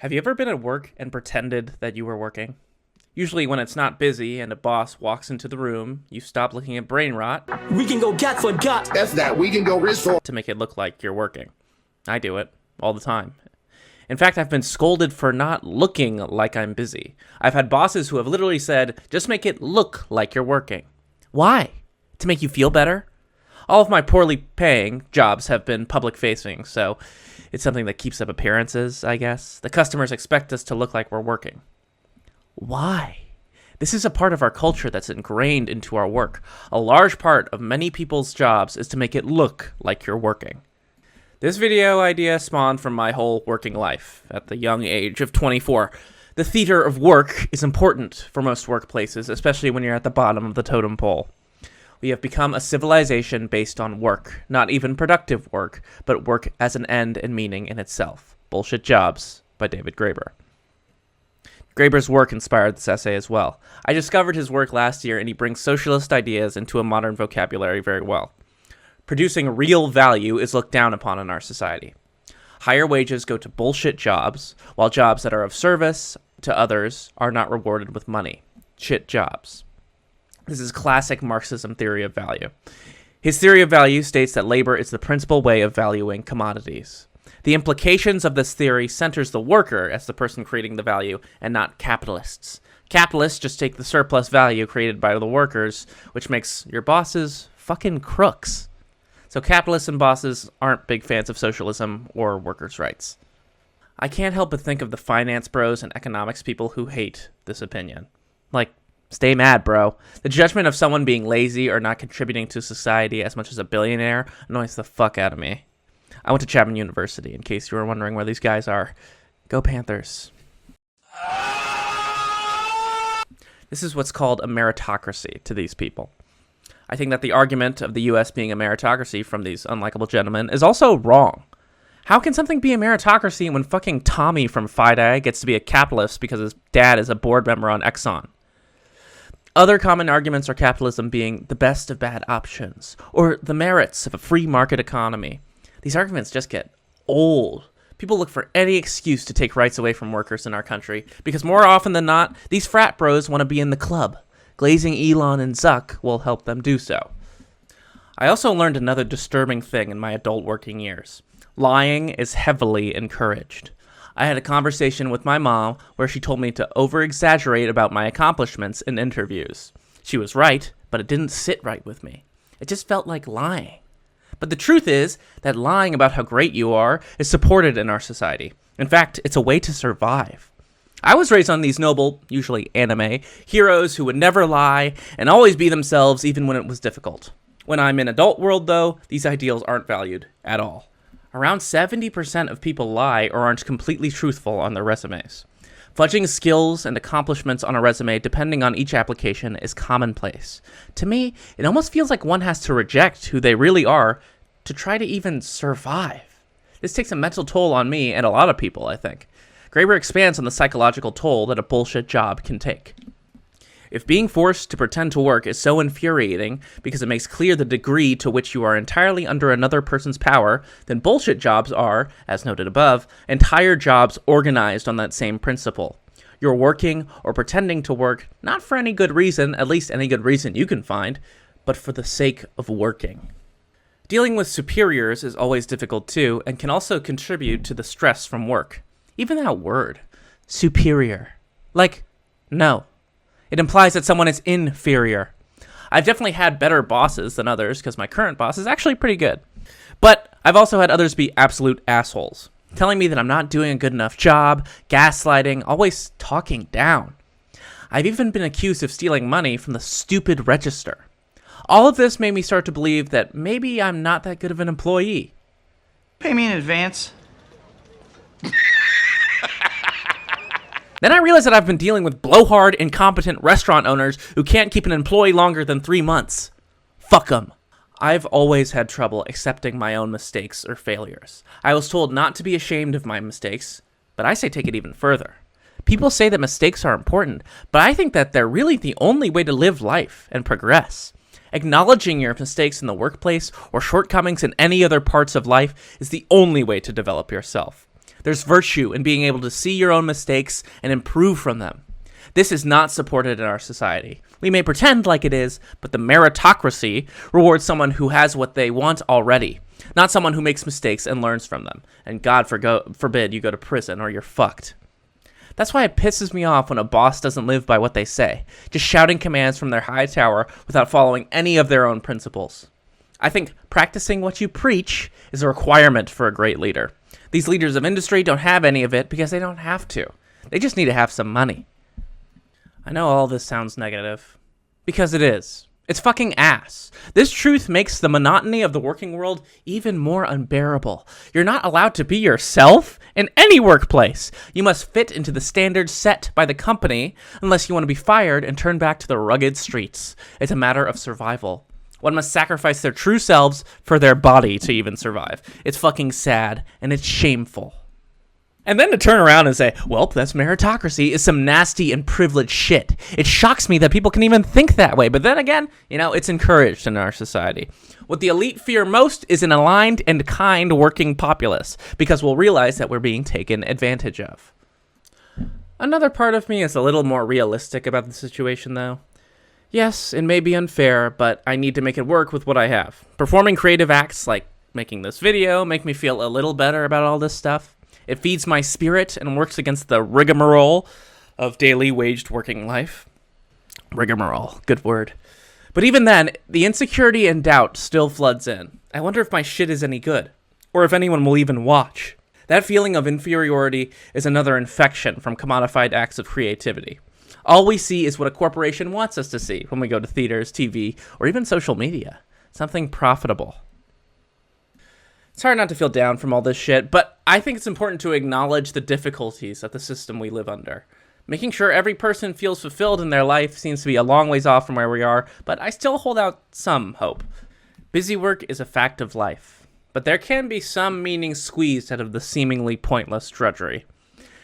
Have you ever been at work and pretended that you were working? Usually when it's not busy and a boss walks into the room, you stop looking at brain rot We can go get for got. That's that. We can go ResumeLab. to make it look like you're working. I do it all the time. In fact, I've been scolded for not looking like I'm busy. I've had bosses who have literally said, just make it look like you're working. Why? To make you feel better? All of my poorly paying jobs have been public facing, so it's something that keeps up appearances, I guess. The customers expect us to look like we're working. Why? This is a part of our culture that's ingrained into our work. A large part of many people's jobs is to make it look like you're working. This video idea spawned from my whole working life at the young age of 24. The theater of work is important for most workplaces, especially when you're at the bottom of the totem pole. We have become a civilization based on work, not even productive work, but work as an end and meaning in itself. Bullshit Jobs by David Graeber. Graeber's work inspired this essay as well. I discovered his work last year, and he brings socialist ideas into a modern vocabulary very well. Producing real value is looked down upon in our society. Higher wages go to bullshit jobs, while jobs that are of service to others are not rewarded with money. Shit jobs. This is classic Marxism theory of value. His theory of value states that labor is the principal way of valuing commodities. The implications of this theory centers the worker as the person creating the value and not capitalists. Capitalists just take the surplus value created by the workers, which makes your bosses fucking crooks. So capitalists and bosses aren't big fans of socialism or workers' rights. I can't help but think of the finance bros and economics people who hate this opinion. Like, stay mad, bro. The judgment of someone being lazy or not contributing to society as much as a billionaire annoys the fuck out of me. I went to Chapman University, in case you were wondering where these guys are. Go Panthers. This is what's called a meritocracy to these people. I think that the argument of the U.S. being a meritocracy from these unlikable gentlemen is also wrong. How can something be a meritocracy when fucking Tommy from FIDE gets to be a capitalist because his dad is a board member on Exxon? Other common arguments are capitalism being the best of bad options, or the merits of a free market economy. These arguments just get old. People look for any excuse to take rights away from workers in our country, because more often than not, these frat bros want to be in the club. Glazing Elon and Zuck will help them do so. I also learned another disturbing thing in my adult working years. Lying is heavily encouraged. I had a conversation with my mom where she told me to over-exaggerate about my accomplishments in interviews. She was right, but it didn't sit right with me. It just felt like lying. But the truth is that lying about how great you are is supported in our society. In fact, it's a way to survive. I was raised on these noble, usually anime, heroes who would never lie and always be themselves even when it was difficult. When I'm in adult world, though, these ideals aren't valued at all. Around 70% of people lie or aren't completely truthful on their resumes. Fudging skills and accomplishments on a resume depending on each application is commonplace. To me, it almost feels like one has to reject who they really are to try to even survive. This takes a mental toll on me and a lot of people, I think. Graeber expands on the psychological toll that a bullshit job can take. If being forced to pretend to work is so infuriating because it makes clear the degree to which you are entirely under another person's power, then bullshit jobs are, as noted above, entire jobs organized on that same principle. You're working or pretending to work not for any good reason, at least any good reason you can find, but for the sake of working. Dealing with superiors is always difficult too, and can also contribute to the stress from work. Even that word, superior. Like, no. It implies that someone is inferior. I've definitely had better bosses than others, because my current boss is actually pretty good. But I've also had others be absolute assholes, telling me that I'm not doing a good enough job, gaslighting, always talking down. I've even been accused of stealing money from the stupid register. All of this made me start to believe that maybe I'm not that good of an employee. Pay me in advance. Then I realized that I've been dealing with blowhard, incompetent restaurant owners who can't keep an employee longer than 3 months. Fuck them. I've always had trouble accepting my own mistakes or failures. I was told not to be ashamed of my mistakes, but I say take it even further. People say that mistakes are important, but I think that they're really the only way to live life and progress. Acknowledging your mistakes in the workplace or shortcomings in any other parts of life is the only way to develop yourself. There's virtue in being able to see your own mistakes and improve from them. This is not supported in our society. We may pretend like it is, but the meritocracy rewards someone who has what they want already, not someone who makes mistakes and learns from them. And God forbid you go to prison or you're fucked. That's why it pisses me off when a boss doesn't live by what they say, just shouting commands from their high tower without following any of their own principles. I think practicing what you preach is a requirement for a great leader. These leaders of industry don't have any of it because they don't have to. They just need to have some money. I know all this sounds negative, because it is. It's fucking ass. This truth makes the monotony of the working world even more unbearable. You're not allowed to be yourself in any workplace. You must fit into the standards set by the company unless you want to be fired and turn back to the rugged streets. It's a matter of survival. One must sacrifice their true selves for their body to even survive. It's fucking sad, and it's shameful. And then to turn around and say, well, that's meritocracy, is some nasty and privileged shit. It shocks me that people can even think that way. But then again, it's encouraged in our society. What the elite fear most is an aligned and kind working populace, because we'll realize that we're being taken advantage of. Another part of me is a little more realistic about the situation, though. Yes, it may be unfair, but I need to make it work with what I have. Performing creative acts like making this video make me feel a little better about all this stuff. It feeds my spirit and works against the rigmarole of daily waged working life. Rigmarole, good word. But even then, the insecurity and doubt still floods in. I wonder if my shit is any good, or if anyone will even watch. That feeling of inferiority is another infection from commodified acts of creativity. All we see is what a corporation wants us to see when we go to theaters, TV, or even social media. Something profitable. It's hard not to feel down from all this shit, but I think it's important to acknowledge the difficulties of the system we live under. Making sure every person feels fulfilled in their life seems to be a long ways off from where we are, but I still hold out some hope. Busy work is a fact of life, but there can be some meaning squeezed out of the seemingly pointless drudgery.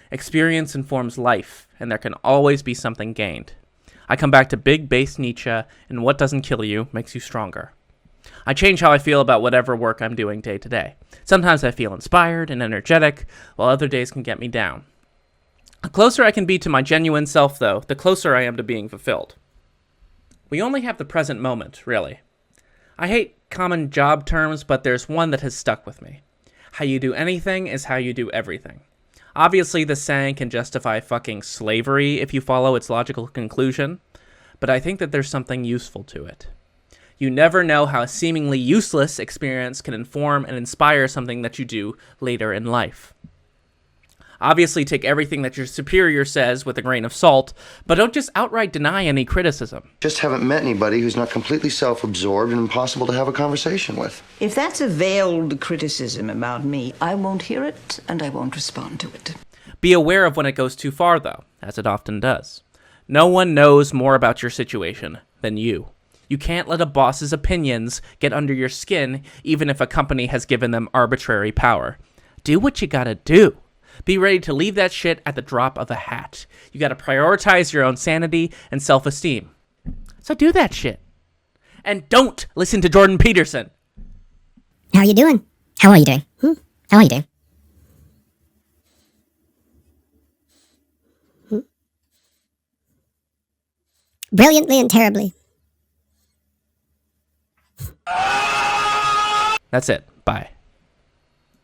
Experience informs life, and there can always be something gained. I come back to big bass Nietzsche, and what doesn't kill you makes you stronger. I change how I feel about whatever work I'm doing day to day. Sometimes I feel inspired and energetic, while other days can get me down. The closer I can be to my genuine self, though, the closer I am to being fulfilled. We only have the present moment, really. I hate common job terms, but there's one that has stuck with me. How you do anything is how you do everything. Obviously, this saying can justify fucking slavery if you follow its logical conclusion, but I think that there's something useful to it. You never know how a seemingly useless experience can inform and inspire something that you do later in life. Obviously, take everything that your superior says with a grain of salt, but don't just outright deny any criticism. Just haven't met anybody who's not completely self-absorbed and impossible to have a conversation with. If that's a veiled criticism about me, I won't hear it and I won't respond to it. Be aware of when it goes too far, though, as it often does. No one knows more about your situation than you. You can't let a boss's opinions get under your skin, even if a company has given them arbitrary power. Do what you gotta do. Be ready to leave that shit at the drop of a hat. You gotta prioritize your own sanity and self-esteem. So do that shit. And don't listen to Jordan Peterson. How are you doing? How are you doing? How are you doing? Brilliantly and terribly. That's it. Bye.